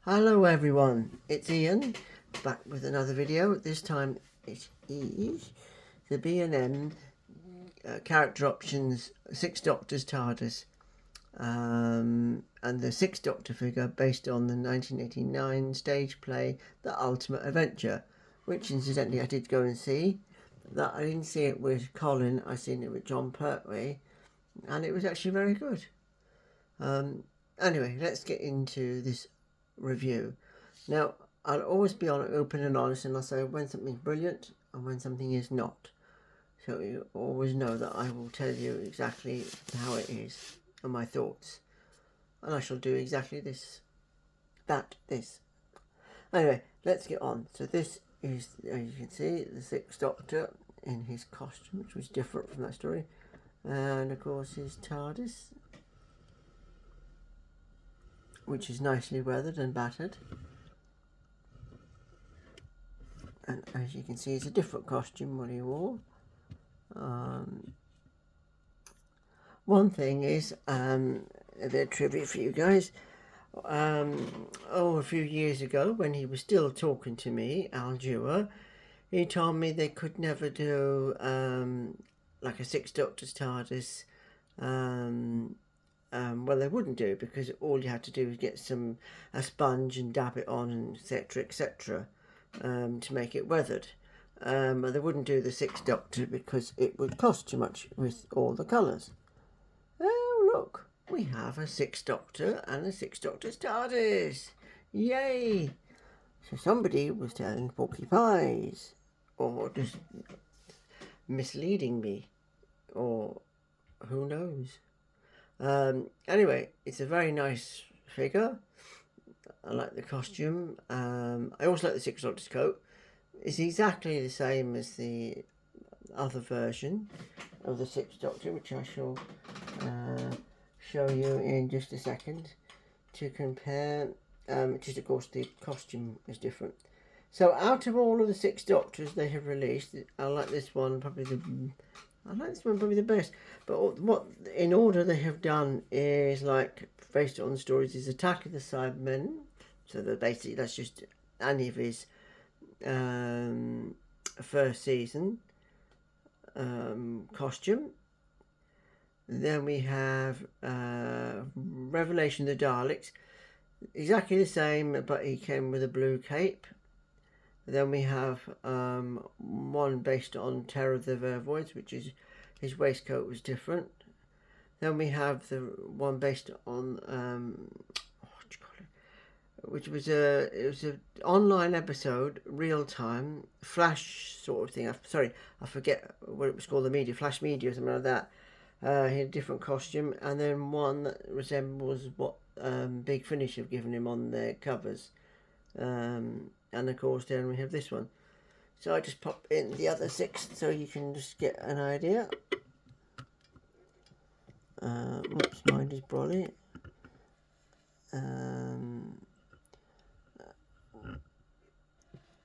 Hello everyone, it's Ian, back with another video. This time it is the B&M Character Options 6 Doctors Tardis and the 6th Doctor figure based on the 1989 stage play The Ultimate Adventure, which incidentally I did go and see. That I didn't see it with Colin, I seen it with John Pertwee, and it was actually very good. Anyway, let's get into this review. Now, I'll always be open and honest, and I'll say when something's brilliant and when something is not. So you always know that I will tell you exactly how it is and my thoughts. And I shall do exactly this. Anyway, let's get on. So this is, as you can see, the 6th Doctor in his costume, which was different from that story. And of course his TARDIS, which is nicely weathered and battered. And as you can see, it's a different costume what he wore. One thing is, a bit of trivia for you guys. A few years ago, when he was still talking to me, Al Dewar, he told me they could never do like a 6 Doctors TARDIS. Well, they wouldn't do, because all you had to do was get a sponge and dab it on, and etc. To make it weathered. But they wouldn't do the 6th Doctor because it would cost too much with all the colours. Oh look, we have a 6th Doctor and a 6 Doctor's TARDIS. Yay! So somebody was telling porky pies, or just misleading me, or who knows. Anyway, it's a very nice figure. I like the costume. I also like the 6th Doctor's coat. It's exactly the same as the other version of the 6th Doctor, which I shall show you in just a second to compare. Just of course the costume is different. So out of all of the 6 Doctors they have released, I like this one probably the best. But what in order they have done is, like, based on the stories, is Attack of the Cybermen. So that basically that's just any of his first season costume. Then we have Revelation of the Daleks, exactly the same, but he came with a blue cape. Then we have one based on Terror of the Vervoids, which is his waistcoat was different. Then we have the one based on which was an online episode, real time, flash sort of thing. I forget what it was called, the media, flash media or something like that. He had a different costume, and then one that resembles what Big Finish have given him on their covers. And of course then we have this one. So I just pop in the other 6 so you can just get an idea. Oops, mine is brolly.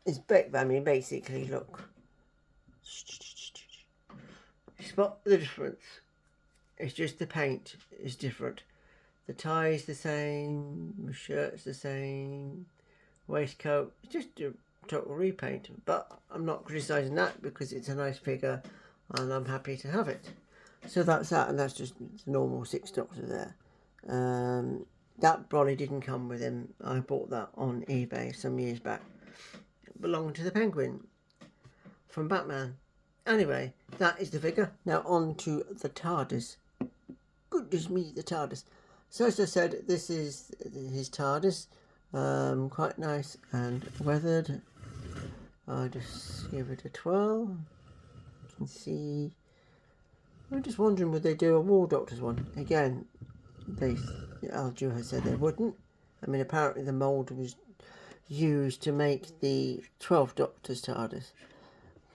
It's basically, look. Spot the difference. It's just the paint is different. The tie is the same, the shirt's the same, waistcoat, it's just a total repaint. But I'm not criticising that because it's a nice figure and I'm happy to have it. So that's that, and that's just the normal 6 Doctor there. That brolly didn't come with him. I bought that on eBay some years back. It belonged to the Penguin from Batman. Anyway, that is the figure. Now on to the TARDIS. Goodness me, the TARDIS. So as I said, this is his TARDIS. Quite nice and weathered. I'll just give it a 12. You can see. I'm just wondering, would they do a War Doctors one? Again, Al Dewar has said they wouldn't. I mean, apparently the mould was used to make the 12th Doctor's TARDIS.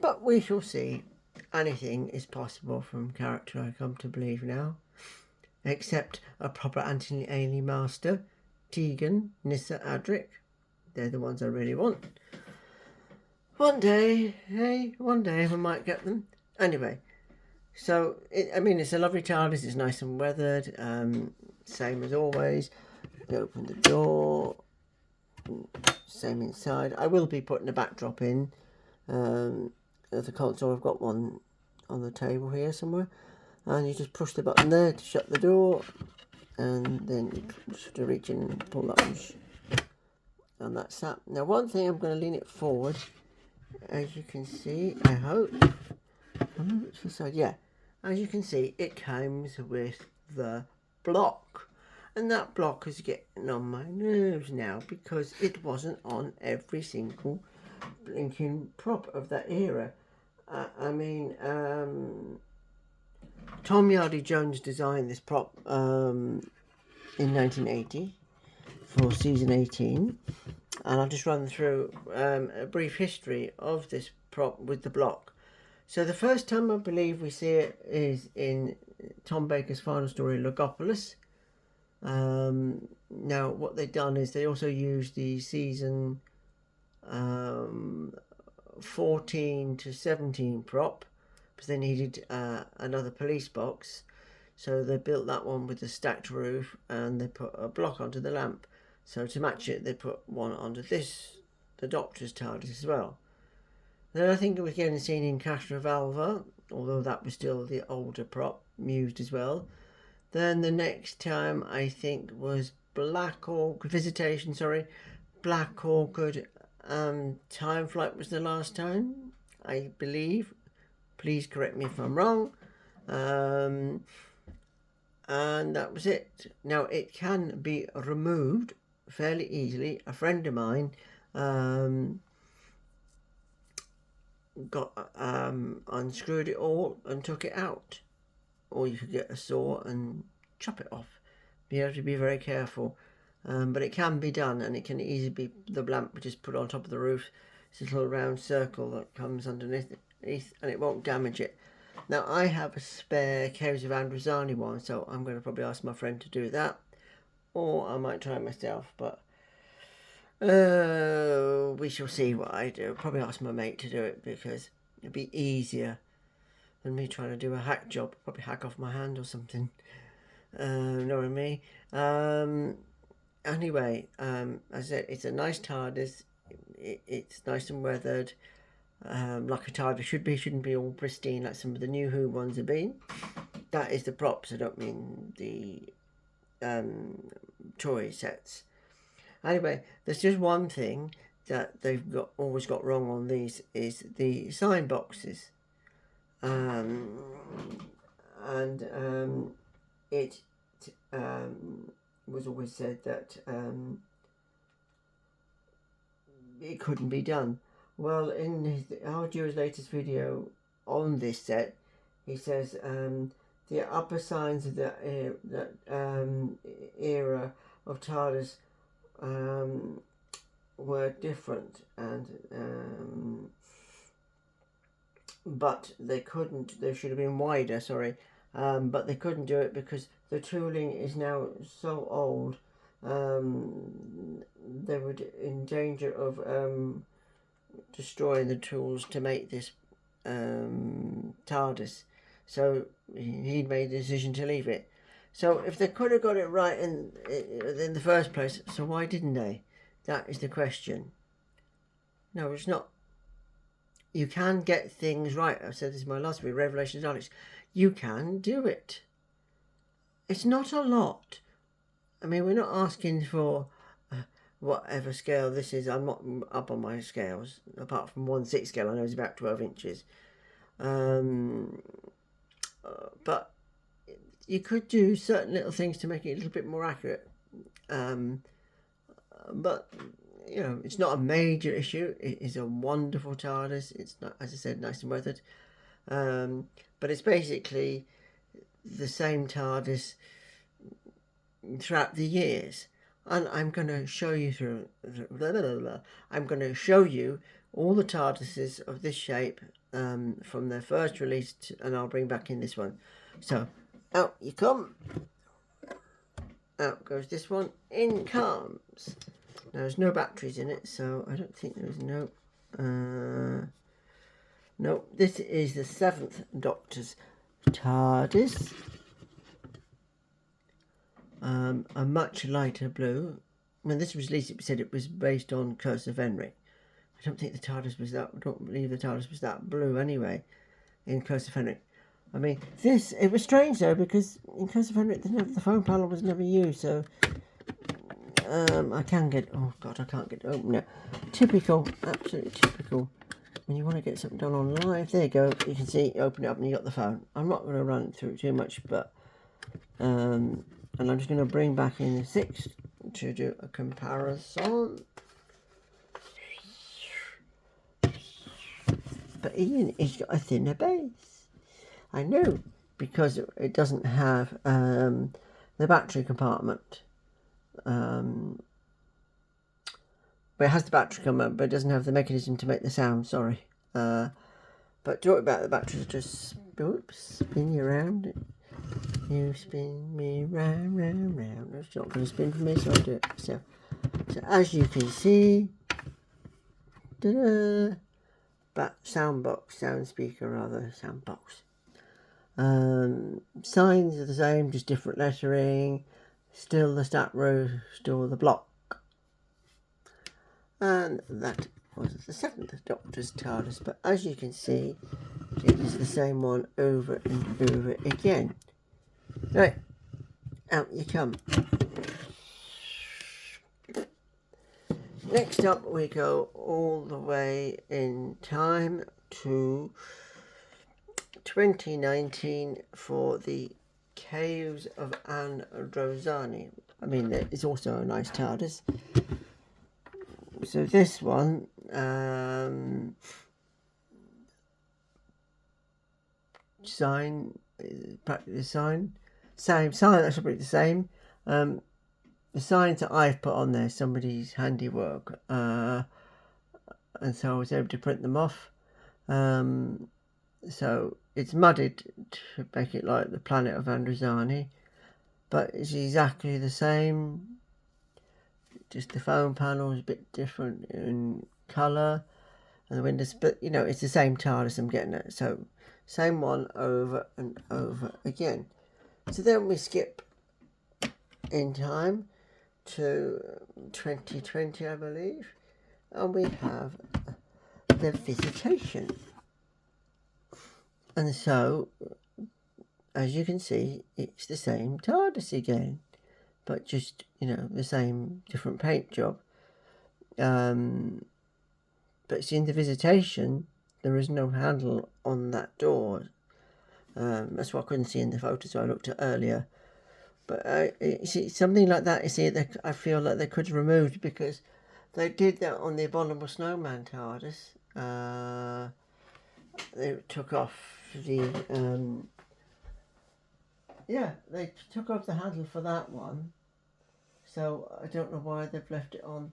But we shall see. Anything is possible from character, I come to believe now. Except a proper anti-alien master, Tegan, Nyssa, Adric. They're the ones I really want. One day we might get them. Anyway, so, it's a lovely TARDIS. It's nice and weathered. Same as always. You open the door. Same inside. I will be putting a backdrop in of the console. I've got one on the table here somewhere, and you just push the button there to shut the door, and then you just have to reach in and pull that one, and that's that. Now, one thing, I'm going to lean it forward, as you can see. I hope. It's the side. Yeah, as you can see, it comes with the block. And that block is getting on my nerves now, because it wasn't on every single blinking prop of that era. I mean, Tom Yardy-Jones designed this prop in 1980 for season 18. And I'll just run through a brief history of this prop with the block. So the first time I believe we see it is in Tom Baker's final story, Logopolis. Now what they've done is they also used the season 14 to 17 prop, because they needed another police box, so they built that one with a stacked roof, and they put a block onto the lamp. So to match it, they put one onto this, the Doctor's Tardis, as well. Then I think it was getting seen in Castrovalva, although that was still the older prop used as well. Then the next time I think was Black Orchid Visitation, Black Orchid. Time Flight was the last time, I believe. Please correct me if I'm wrong. And that was it. Now it can be removed fairly easily. A friend of mine unscrewed it all and took it out, or you could get a saw and chop it off. You have to be very careful, but it can be done, and it can easily be, the lamp just put on top of the roof. It's a little round circle that comes underneath it, and it won't damage it. Now I have a spare Caves of Androzani one, so I'm going to probably ask my friend to do that, or I might try it myself, but we shall see what I do. Probably ask my mate to do it, because it'd be easier than me trying to do a hack job. Probably hack off my hand or something. Know what I mean? Anyway, as I said, it's a nice TARDIS. It's nice and weathered, like a TARDIS should be. Shouldn't be all pristine like some of the new Who ones have been. That is the props. I don't mean the toy sets. Anyway, there's just one thing that they've always got wrong on these, is the sign boxes. It was always said that it couldn't be done. Well, in Arduo's latest video on this set, he says the upper signs of the era of TARDIS were different, and but they couldn't. They should have been wider. But they couldn't do it because the tooling is now so old. They were in danger of destroying the tools to make this TARDIS. So he made the decision to leave it. So if they could have got it right in the first place, so why didn't they? That is the question. No, it's not. You can get things right. I said this in my last video, Revelation of Daleks. You can do it. It's not a lot. I mean, we're not asking for whatever scale this is. I'm not up on my scales. Apart from 1/6 scale, I know it's about 12 inches. But you could do certain little things to make it a little bit more accurate. But, you know, it's not a major issue. It is a wonderful TARDIS. It's not, as I said, nice and weathered. But it's basically the same TARDIS throughout the years. And I'm going to show you I'm going to show you all the TARDISes of this shape from their first release, and I'll bring back in this one. So, out you come. Out goes this one. In comes. Now, there's no batteries in it, so I don't think there's no... no, this is the 7th Doctor's TARDIS. A much lighter blue. when this was released, it said it was based on Curse of Henry. I don't think the TARDIS was that. I don't believe the TARDIS was that blue anyway in Curse of Henry. I mean, it was strange though, because in Curse of Henry the phone panel was never used, so I can get, oh god, I can't get it open now. Typical, absolutely typical. When you want to get something done on live, there you go, you can see, open it up and you got the phone. I'm not going to run through too much, but, and I'm just going to bring back in the 6 to do a comparison. But Ian, it's got a thinner base. I know, because it doesn't have the battery compartment. But it has the battery compartment, but it doesn't have the mechanism to make the sound, sorry. But talk about the batteries, just spin you around. You spin me round, round, round. It's not going to spin for me, so I'll do it. So as you can see, sound box. Signs are the same, just different lettering. Still the stat row, still the block. And that was the 7th Doctor's TARDIS, but as you can see, it is the same one over and over again. Right, out you come. Next up, we go all the way in time to 2019 for the Caves of Androzani. I mean, it's also a nice TARDIS. So this one, practically the same sign, that's probably the same. The signs that I've put on there, somebody's handiwork, and so I was able to print them off. So it's mudded to make it like the planet of Androzani, but it's exactly the same. Just the phone panel is a bit different in colour and the windows, but you know, it's the same TARDIS I'm getting at. So same one over and over again. So then we skip in time to 2020, I believe, and we have the Visitation. And so, as you can see, it's the same TARDIS again, but just, you know, the same different paint job. But see, in the Visitation, there is no handle on that door. That's what I couldn't see in the photo, so I looked at earlier. But you see, something like that, you see, I feel like they could have removed, because they did that on the Abominable Snowman TARDIS. They took off the they took off the handle for that one, so I don't know why they've left it on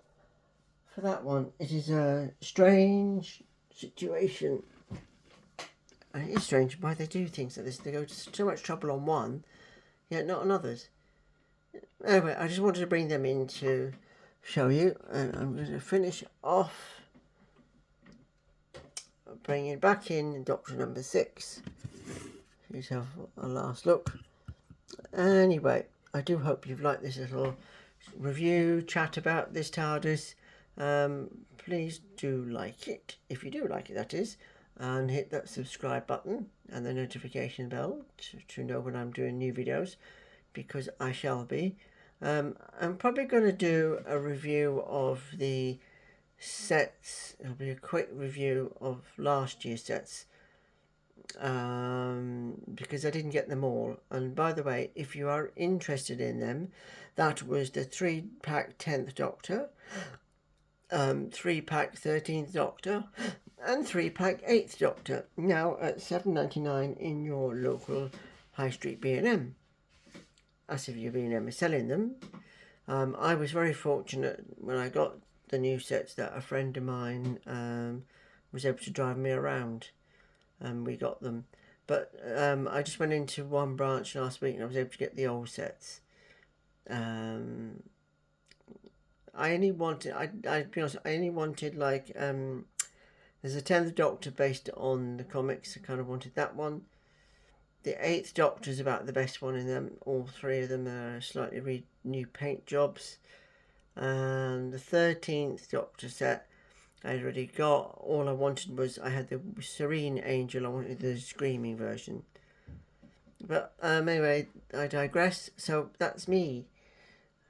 for that one. It is a strange situation, and it is strange why they do things like this. They go to so much trouble on one, yet not on others. Anyway, I just wanted to bring them in to show you, and I'm going to finish off bringing back in Doctor number 6. Let's have a last look. Anyway, I do hope you've liked this little review, chat about this TARDIS. Please do like it, if you do like it, that is, and hit that subscribe button and the notification bell to know when I'm doing new videos, because I shall be. I'm probably going to do a review of the sets. It'll be a quick review of last year's sets, because I didn't get them all. And by the way, if you are interested in them, that was the 3-pack 10th Doctor, 3-pack 13th Doctor, and 3-pack 8th Doctor, now at $7.99 in your local high street B&M. As if your B&M is selling them. I was very fortunate when I got the new sets that a friend of mine was able to drive me around, and we got them. But I just went into one branch last week and I was able to get the old sets. I only wanted, I'll be honest, I only wanted like, there's a 10th Doctor based on the comics. I kind of wanted that one. The 8th Doctor is about the best one in them. All 3 of them are slightly new paint jobs. And the 13th Doctor set I already got. All I wanted was, I had the Serene Angel, I wanted the screaming version. But anyway, I digress. So that's me.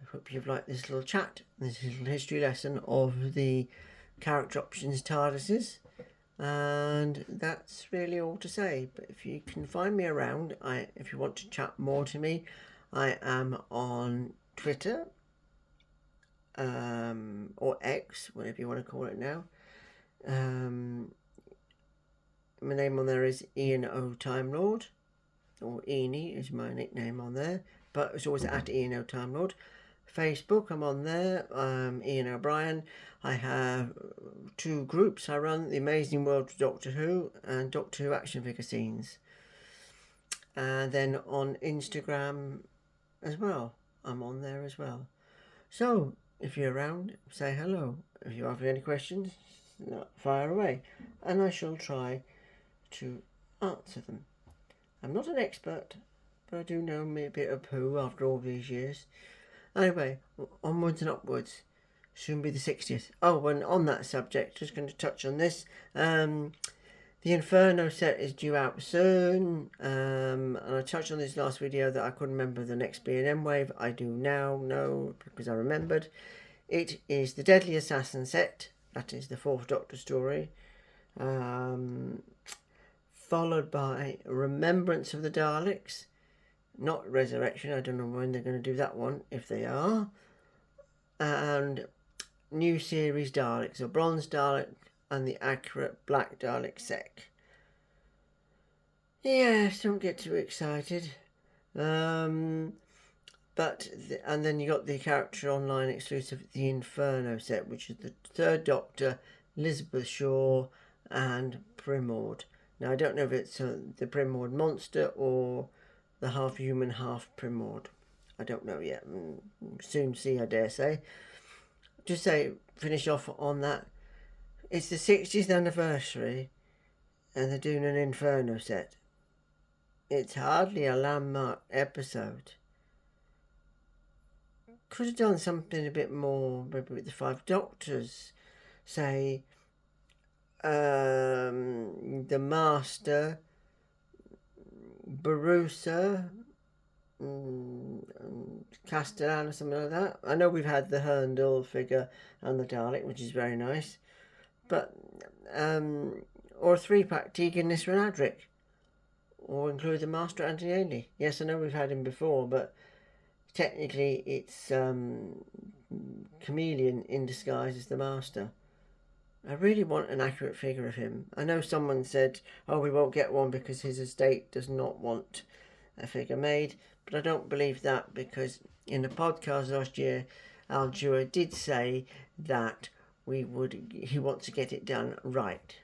I hope you've liked this little chat, this little history lesson of the character options TARDISes. And that's really all to say. But if you can find me around, if you want to chat more to me, I am on Twitter, or X, whatever you want to call it now. My name on there is Ian O Time Lord, or Eenie is my nickname on there, but it's always at Ian O Time Lord. Facebook, I'm on there, Ian O'Brien. I have 2 groups I run, The Amazing World of Doctor Who and Doctor Who action figure scenes. And then on Instagram as well, I'm on there as well. So if you're around, say hello. If you have any questions, fire away, and I shall try to answer them. I'm not an expert, but I do know me a bit of Who after all these years. Anyway, onwards and upwards. Soon be the 60th. Oh, and on that subject, just going to touch on this. The Inferno set is due out soon. And I touched on this last video that I couldn't remember the next B&M wave. I do now know because I remembered. It is the Deadly Assassin set. That is the 4th Doctor story. Followed by Remembrance of the Daleks. Not Resurrection, I don't know when they're going to do that one, if they are. And new series Daleks, so Bronze Dalek and the Accurate Black Dalek Sec. Yes, don't get too excited. And then you got the Character Online exclusive, the Inferno set, which is the 3rd Doctor, Elizabeth Shaw, and Primord. Now I don't know if it's the Primord monster or the half human, half Primord. I don't know yet. Soon see, I dare say. Just finish off on that. It's the 60th anniversary, and they're doing an Inferno set. It's hardly a landmark episode. Could have done something a bit more, maybe with the 5 Doctors. Say, the Master, Barusa, Castellan or something like that. I know we've had the Herndl figure and the Dalek, which is very nice. But, or a 3-pack Tegan, Nissa and Adric. Or include the Master Anthony Ainley. Yes, I know we've had him before, but technically it's Chameleon in disguise as the Master. I really want an accurate figure of him. I know someone said, oh, we won't get one because his estate does not want a figure made, but I don't believe that, because in the podcast last year, Al Dewar did say that he wants to get it done right.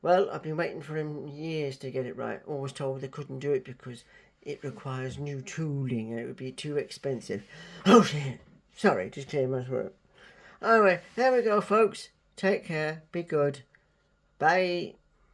Well, I've been waiting for him years to get it right. Always told they couldn't do it because it requires new tooling and it would be too expensive. Oh shit! Sorry, just clear my throat. Anyway, there we go, folks. Take care. Be good. Bye.